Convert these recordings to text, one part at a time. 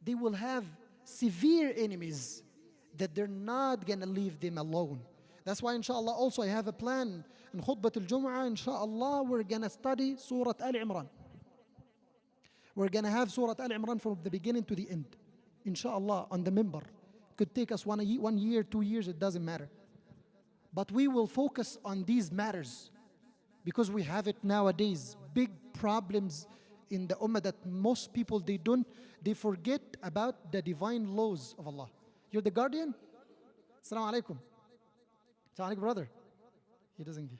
they will have severe enemies that they're not going to leave them alone. That's why, inshallah, also I have a plan in Khutbat al-Jum'ah. Inshallah, we're going to study Surah Al-Imran. We're going to have Surah Al-Imran from the beginning to the end. Inshallah, on the minbar. Could take us 1 year, 2 years, it doesn't matter. But we will focus on these matters because we have it nowadays. Big problems in the ummah that most people, they forget about the divine laws of Allah. You're the guardian? Assalamu alaikum. Assalamu alaikum, brother. He doesn't give.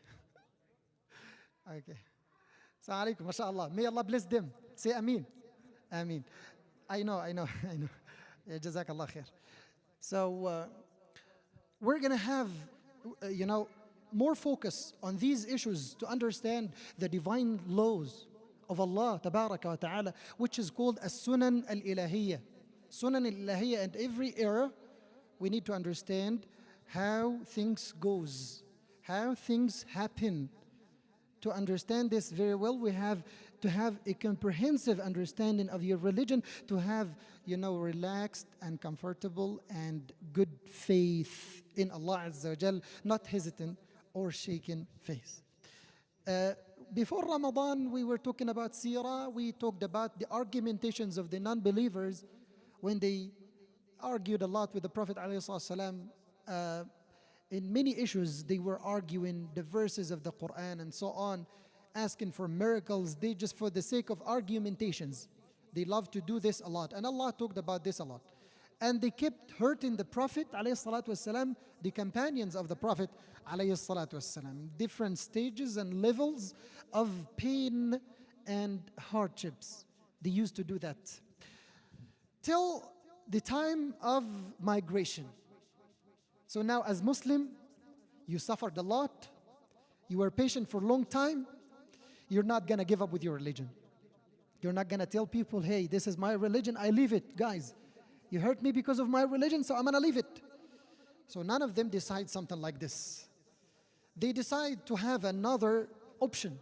Okay. Assalamu alaikum, mashallah. May Allah bless them. Say Ameen. Ameen. I know. Yeah, Jazakallah khair. So we're going to have, more focus on these issues to understand the divine laws of Allah tabaraka wa ta'ala, which is called as-sunan al-ilahiyya. Sunan al-ilahiyya, and every era we need to understand how things goes, how things happen. To understand this very well, we have to have a comprehensive understanding of your religion, to have, relaxed and comfortable and good faith in Allah Azza wa Jal, not hesitant or shaken faith. Before Ramadan, we were talking about Seerah. We talked about the argumentations of the non-believers when they argued a lot with the Prophet ﷺ. In many issues, they were arguing the verses of the Quran and so on, asking for miracles. They just, for the sake of argumentations, they love to do this a lot. And Allah talked about this a lot. And they kept hurting the Prophet ﷺ, the companions of the Prophet ﷺ, different stages and levels of pain and hardships. They used to do that. Till the time of migration. So now as Muslim, you suffered a lot, you were patient for a long time, you're not going to give up with your religion. You're not going to tell people, hey, this is my religion, I leave it. Guys, you hurt me because of my religion, so I'm going to leave it. So none of them decide something like this. They decide to have another option.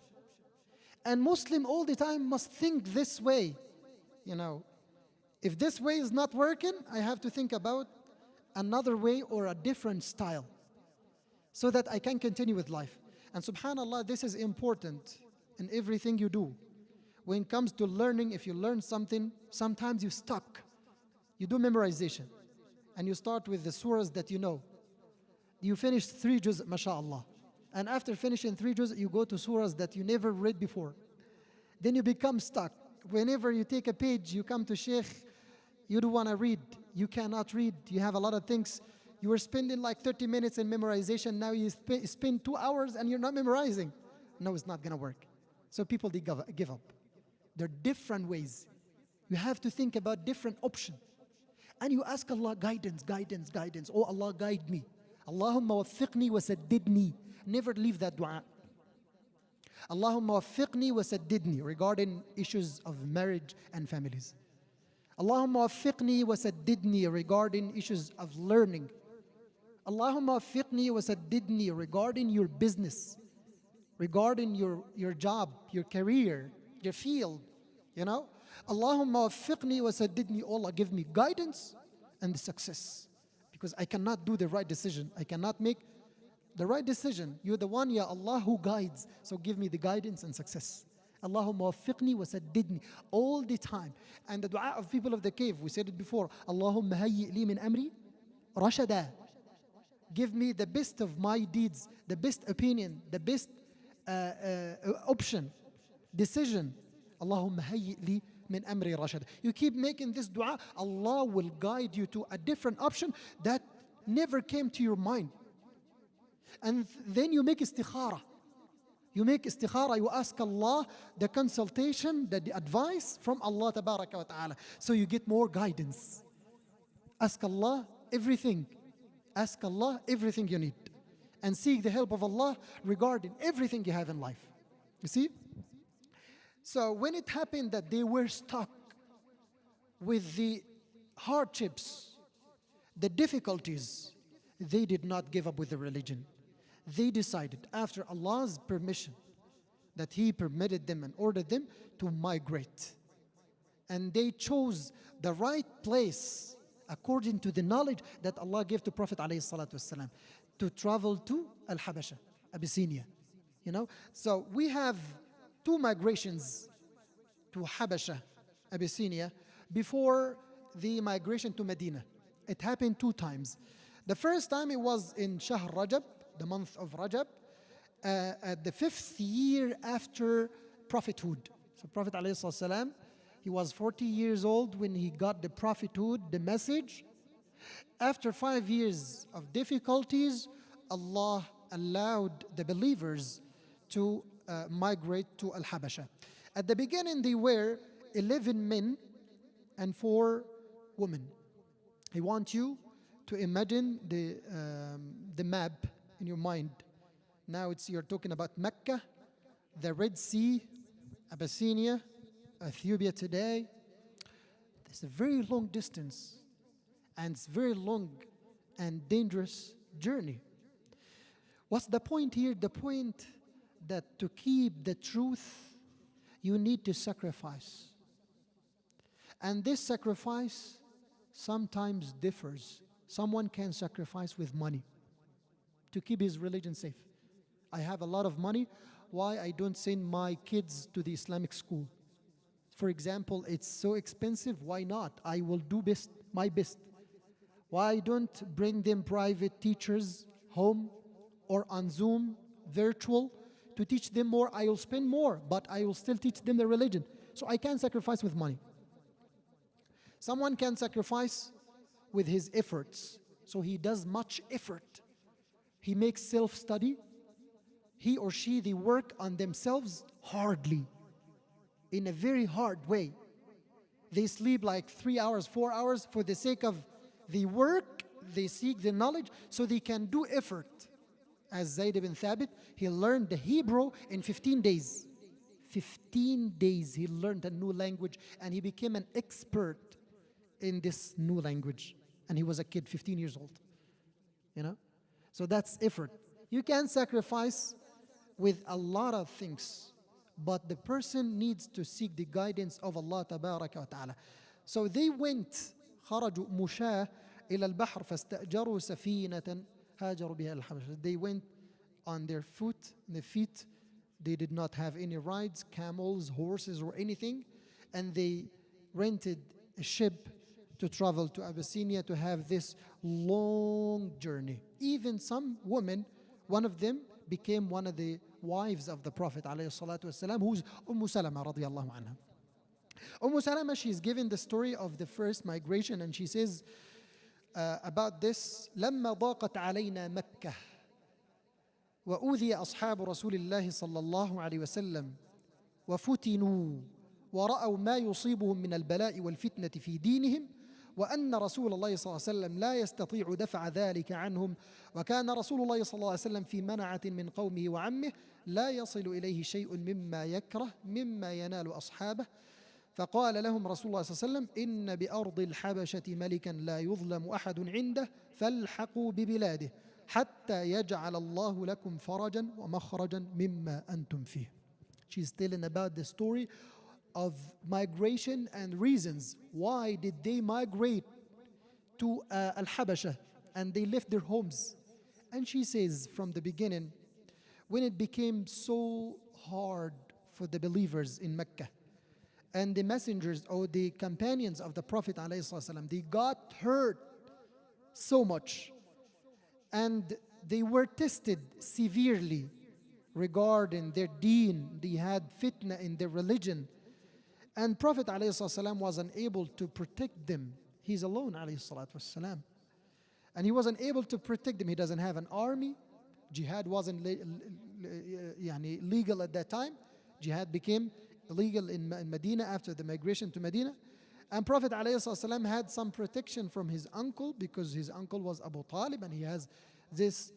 And Muslim all the time must think this way. If this way is not working, I have to think about another way or a different style so that I can continue with life. And subhanAllah, this is important in everything you do. When it comes to learning, if you learn something, sometimes you're stuck. You do memorization and you start with the surahs that you know. You finish 3 juz, mashallah. And after finishing 3 juz, you go to surahs that you never read before. Then you become stuck. Whenever you take a page, you come to Sheikh, you don't want to read. You cannot read. You have a lot of things. You were spending like 30 minutes in memorization. Now you spend 2 hours and you're not memorizing. No, it's not going to work. So people, they give up. There are different ways. You have to think about different options. And you ask Allah guidance. Oh Allah, guide me. Allahumma waffiqni wa saddidni. Never leave that dua. Allahumma waffiqni wa saddidni, regarding issues of marriage and families. Allahumma waffiqni wa saddidni, regarding issues of learning. Allahumma waffiqni wa saddidni, regarding your business, regarding your job, your career, your field, Allahumma waffiqni wa saddidni, Allah, give me guidance and success. Because I cannot do the right decision. I cannot make the right decision. You're the one, Ya Allah, who guides. So give me the guidance and success. Allahumma waffiqni wa saddidni, all the time. And the dua of people of the cave, we said it before, Allahumma hayyi li min amri rashada. Give me the best of my deeds, the best opinion, the best option, decision. Allahumma hayyi li min amri rashada. You keep making this dua, Allah will guide you to a different option that never came to your mind. And then you make istikhara. You make istikhara, you ask Allah the consultation, the advice from Allah tabaraka wa ta'ala. So you get more guidance. Ask Allah everything. Ask Allah everything you need. And seek the help of Allah regarding everything you have in life. You see? So when it happened that they were stuck with the hardships, the difficulties, they did not give up with the religion. They decided, after Allah's permission, that He permitted them and ordered them to migrate. and they chose the right place according to the knowledge that Allah gave to Prophet ﷺ to travel to Al-Habasha, Abyssinia. So we have two migrations to Habasha, Abyssinia, before the migration to Medina. It happened two times. The first time it was in Shahr Rajab, the month of Rajab, at the 5th year after prophethood. So Prophet ﷺ, he was 40 years old when he got the prophethood, the message. After 5 years of difficulties, Allah allowed the believers to migrate to Al-Habasha. At the beginning, they were 11 men and 4 women. I want you to imagine the map in your mind. Now you're talking about Mecca, the Red Sea, Abyssinia, Ethiopia today. It's a very long distance, and it's very long and dangerous journey. What's the point here? The point that to keep the truth, you need to sacrifice. And this sacrifice sometimes differs. Someone can sacrifice with money to keep his religion safe. I have a lot of money. Why I don't send my kids to the Islamic school? For example, it's so expensive. Why not? I will do my best. Why don't bring them private teachers home or on Zoom, virtual, to teach them more? I will spend more, but I will still teach them the religion. So I can sacrifice with money. Someone can sacrifice with his efforts. So he does much effort. He makes self-study. He or she, they work on themselves hardly, in a very hard way. They sleep like 3 hours, 4 hours for the sake of the work. They seek the knowledge so they can do effort. As Zayd ibn Thabit, he learned the Hebrew in 15 days. 15 days he learned a new language, and he became an expert in this new language. And he was a kid, 15 years old. So that's effort. You can sacrifice with a lot of things, but the person needs to seek the guidance of Allah tabaraka wa ta'ala. So they went, خرجوا مشاة إلى البحر فاستأجروا سفينة هاجروا بها الحبشة. They went on their feet. They did not have any rides, camels, horses, or anything, and they rented a ship to travel to Abyssinia to have this long journey. Even some women, one of them became one of the wives of the Prophet ﷺ, who's Salama radiallahu anha. Salama, she's given the story of the first migration, and she says about this: لما ضاقت علينا مكة وأوذي أصحاب رسول الله صلى الله عليه وسلم وفتنوا ورأوا ما يصيبهم من البلاء والفتنة في دينهم وأن رسول الله صلى الله عليه وسلم لا يستطيع دفع ذلك عنهم وكان رسول الله صلى الله عليه وسلم في منعة من قومه وعمه لا يصل إليه شيء مما يكره مما ينال أصحابه فقال لهم رسول الله صلى الله عليه وسلم إن بأرض الحبشة ملكا لا يظلم أحد عنده فالحقوا ببلاده حتى يجعل الله لكم فرجا ومخرجا مما أنتم فيه. She's telling about the story of migration and reasons why did they migrate to Al-Habasha, and they left their homes. And she says from the beginning, when it became so hard for the believers in Mecca, and the messengers or the companions of the Prophet ﷺ, they got hurt so much, and they were tested severely regarding their deen. They had fitna in their religion, and Prophet ﷺ was unable to protect them. He's alone ﷺ, and he wasn't able to protect them. He doesn't have an army. Jihad wasn't legal at that time. Jihad became illegal in Medina after the migration to Medina. And Prophet ﷺ had some protection from his uncle, because his uncle was Abu Talib, and he has this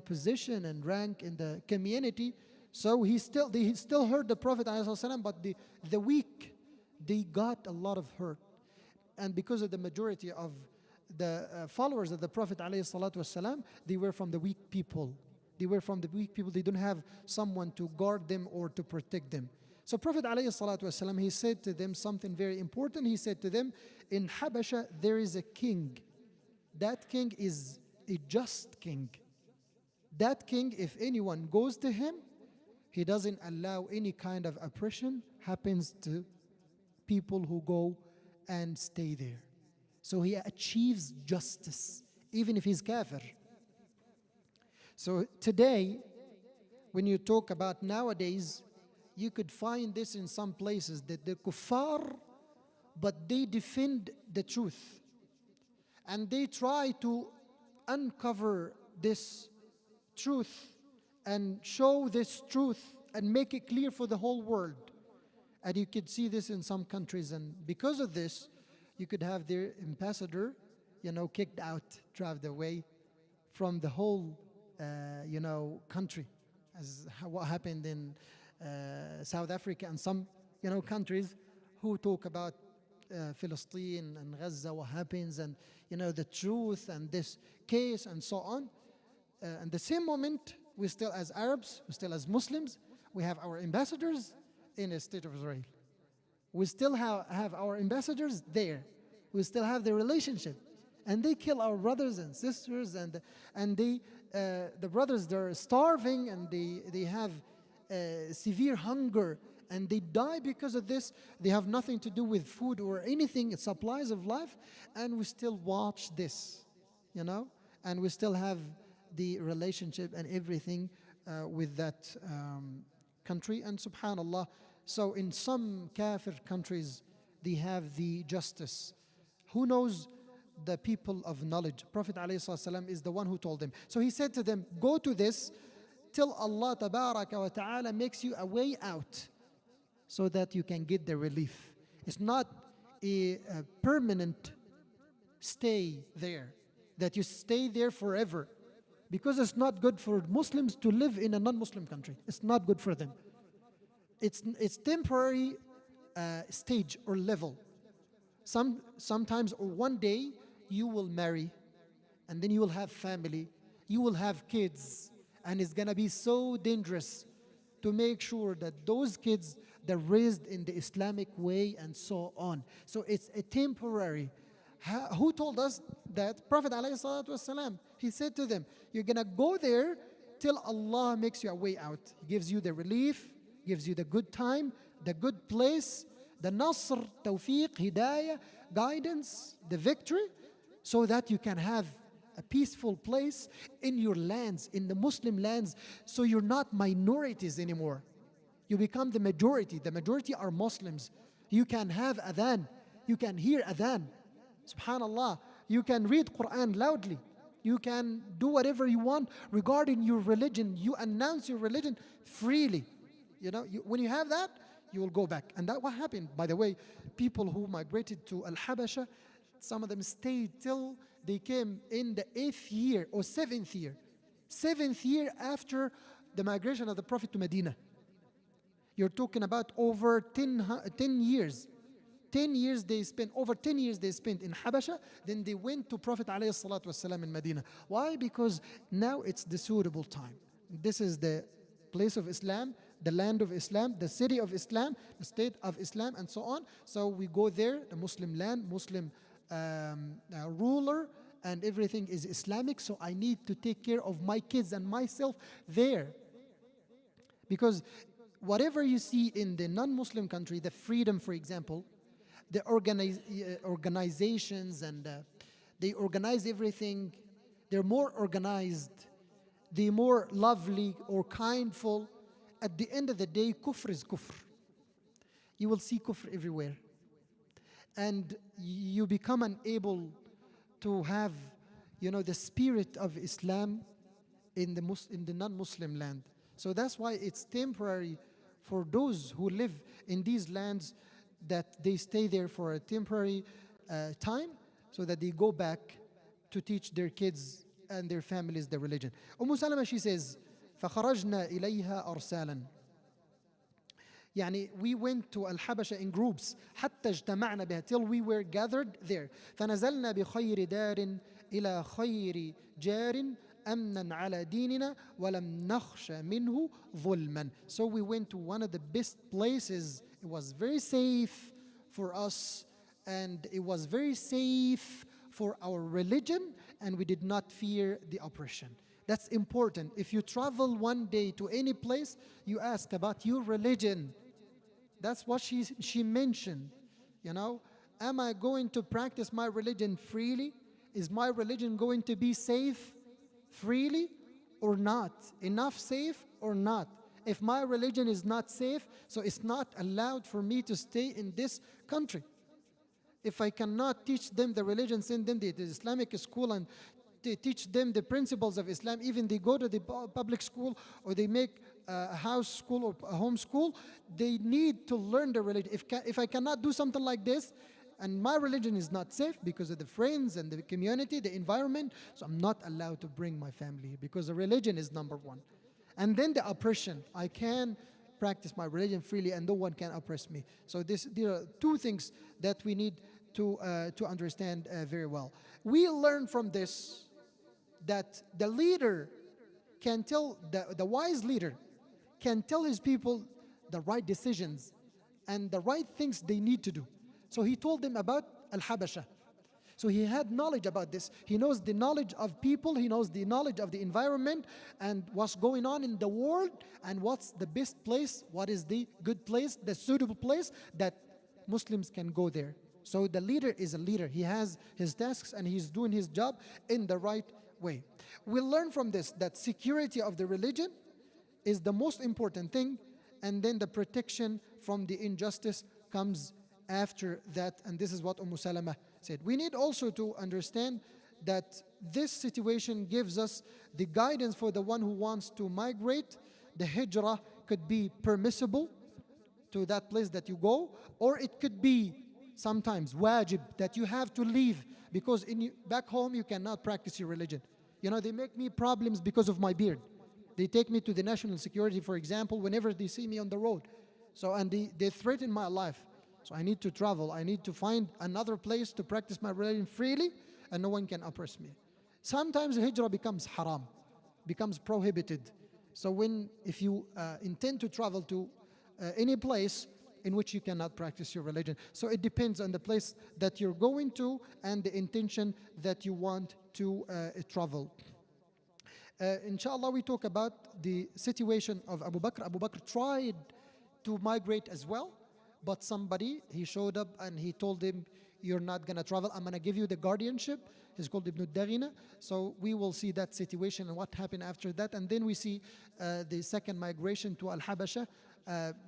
position and rank in the community. So they still heard the Prophet ﷺ, but the weak, they got a lot of hurt. And because of the majority of the followers of the Prophet ﷺ, they were from the weak people. They were from the weak people. They don't have someone to guard them or to protect them. So Prophet ﷺ, he said to them something very important. He said to them, in Habasha there is a king. That king is a just king. That king, if anyone goes to him, he doesn't allow any kind of oppression happens to people who go and stay there. So he achieves justice, even if he's kafir. So today, when you talk about nowadays, you could find this in some places that the kuffar, but they defend the truth. And they try to uncover this truth and show this truth and make it clear for the whole world. And you could see this in some countries. And because of this, you could have their ambassador, kicked out, driven away from the whole, country, as what happened in South Africa and some, countries who talk about Palestine and Gaza, what happens, and the truth and this case and so on. And the same moment, we still as Arabs, we still as Muslims, we have our ambassadors in the state of Israel. We still have our ambassadors there. We still have the relationship. And they kill our brothers and sisters, and they, the brothers, they're starving, and they have severe hunger, and they die because of this. They have nothing to do with food or anything, supplies of life, and we still watch this, and we still have the relationship and everything with that country. And subhanallah, so in some kafir countries, they have the justice. Who knows? The people of knowledge. Prophet ﷺ is the one who told them. So he said to them, go to this till Allah tabaraka wa ta'ala makes you a way out so that you can get the relief. It's not a permanent stay there, that you stay there forever, because it's not good for Muslims to live in a non-Muslim country. It's not good for them. It's temporary stage or level. Sometimes, or one day, you will marry, and then you will have family, you will have kids, and it's gonna be so dangerous to make sure that those kids, they're raised in the Islamic way and so on. So it's a temporary. Who told us that? Prophet ﷺ, he said to them, you're gonna go there till Allah makes you a way out. He gives you the relief, gives you the good time, the good place, the nasr, tawfiq, hidayah, guidance, the victory, so that you can have a peaceful place in your lands, in the Muslim lands, so you're not minorities anymore. You become the majority. The majority are Muslims. You can have adhan. You can hear adhan. Subhanallah. You can read Quran loudly. You can do whatever you want regarding your religion. You announce your religion freely. When you have that, you will go back. And that what happened. By the way, people who migrated to Al-Habasha, some of them stayed till they came in the 8th year or 7th year. 7th year after the migration of the Prophet to Medina. You're talking about over 10 years. 10 years they spent, over 10 years they spent in Habasha, then they went to Prophet ﷺ in Medina. Why? Because now it's the suitable time. This is the place of Islam, the land of Islam, the city of Islam, the state of Islam, and so on. So we go there, the Muslim land, Muslim ruler, and everything is Islamic. So I need to take care of my kids and myself there. Because whatever you see in the non-Muslim country, the freedom, for example, the organizations, and they organize everything, they're more organized, they're more lovely or kindful. At the end of the day, kufr is kufr. You will see kufr everywhere. And you become unable to have, the spirit of Islam in the non-Muslim land. So that's why it's temporary for those who live in these lands, that they stay there for a temporary time, so that they go back to teach their kids and their families the religion. Salama, she says, فَخَرَجْنَا إِلَيْهَا أَرْسَالًا. We went to Al-Habasha in groups, حتى اجتمعنا بها, till we were gathered there. فنزلنا بخير دار إلى خير جار أمنا على ديننا ولم نخش منه ظلما. So we went to one of the best places. It was very safe for us, and it was very safe for our religion, and we did not fear the oppression. That's important. If you travel one day to any place, you ask about your religion. That's what she mentioned. You know, am I going to practice my religion freely? Is my religion going to be safe freely or not? Enough safe or not? If my religion is not safe, so it's not allowed for me to stay in this country. If I cannot teach them the religion, send them to the Islamic school and teach them the principles of Islam, even they go to the public school or they make a house school or a home school, they need to learn the religion. If I cannot do something like this, and my religion is not safe because of the friends and the community, the environment, so I'm not allowed to bring my family here because the religion is number one. And then the oppression. I can practice my religion freely and no one can oppress me. So there are two things that we need to understand very well. We learn from this that the leader can tell, the wise leader can tell his people the right decisions and the right things they need to do. So he told them about Al-Habasha. So he had knowledge about this. He knows the knowledge of people, he knows the knowledge of the environment and what's going on in the world and what's the best place, what is the good place, the suitable place that Muslims can go there. So the leader is a leader. He has his tasks and he's doing his job in the right way. We learn from this that security of the religion is the most important thing, and then the protection from the injustice comes after that, and this is what Salama said. We need also to understand that this situation gives us the guidance for the one who wants to migrate. The hijrah could be permissible to that place that you go, or it could be sometimes wajib, that you have to leave because back home you cannot practice your religion. You know, they make me problems because of my beard. They take me to the national security, for example, whenever they see me on the road. So, and they threaten my life. So I need to travel. I need to find another place to practice my religion freely, and no one can oppress me. Sometimes hijrah becomes haram, becomes prohibited. So if you intend to travel to any place in which you cannot practice your religion. So it depends on the place that you're going to and the intention that you want to travel. Inshallah, we talk about the situation of Abu Bakr. Abu Bakr tried to migrate as well, but he showed up and he told him, you're not going to travel, I'm going to give you the guardianship. He's called Ibn Daghina. So we will see that situation and what happened after that. And then we see the second migration to Al-Habasha.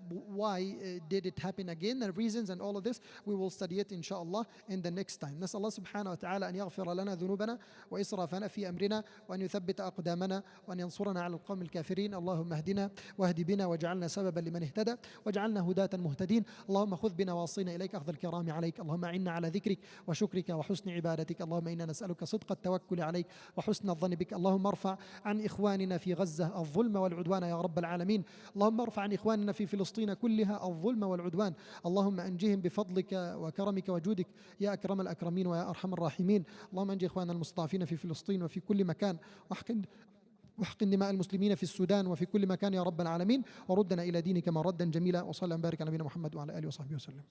Why did it happen again, the reasons and all of this, we will study it inshallah in the next time. نسأل الله سبحانه وتعالى أن يغفر لنا ذنوبنا وإسرافنا في أمرنا وأن يثبت أقدامنا وأن ينصرنا على القوم الكافرين. اللهم اهدنا واهد بنا واجعلنا سببا لمن اهتدى واجعلنا هداة مهتدين. اللهم خذ بنا واصينا إليك أخذ الكرام عليك. اللهم أعنا على ذكرك وشكرك وحسن عبادتك. اللهم إنا نسألك صدق التوكل عليك وحسن الظن بك. اللهم ارفع عن إخواننا في غزة الظلم والعدوان يا رب العالمين. اللهم ارفع عن إخواننا في فلسطين كلها الظلم والعدوان. اللهم أنجهم بفضلك وكرمك وجودك يا أكرم الأكرمين ويا أرحم الراحمين. اللهم أنجي إخواننا المستضعفين في فلسطين وفي كل مكان، واحقن دماء المسلمين في السودان وفي كل مكان يا رب العالمين، وردنا إلى دينك مردا جميلا. وصلى الله وبارك على نبينا محمد وعلى آله وصحبه وسلم.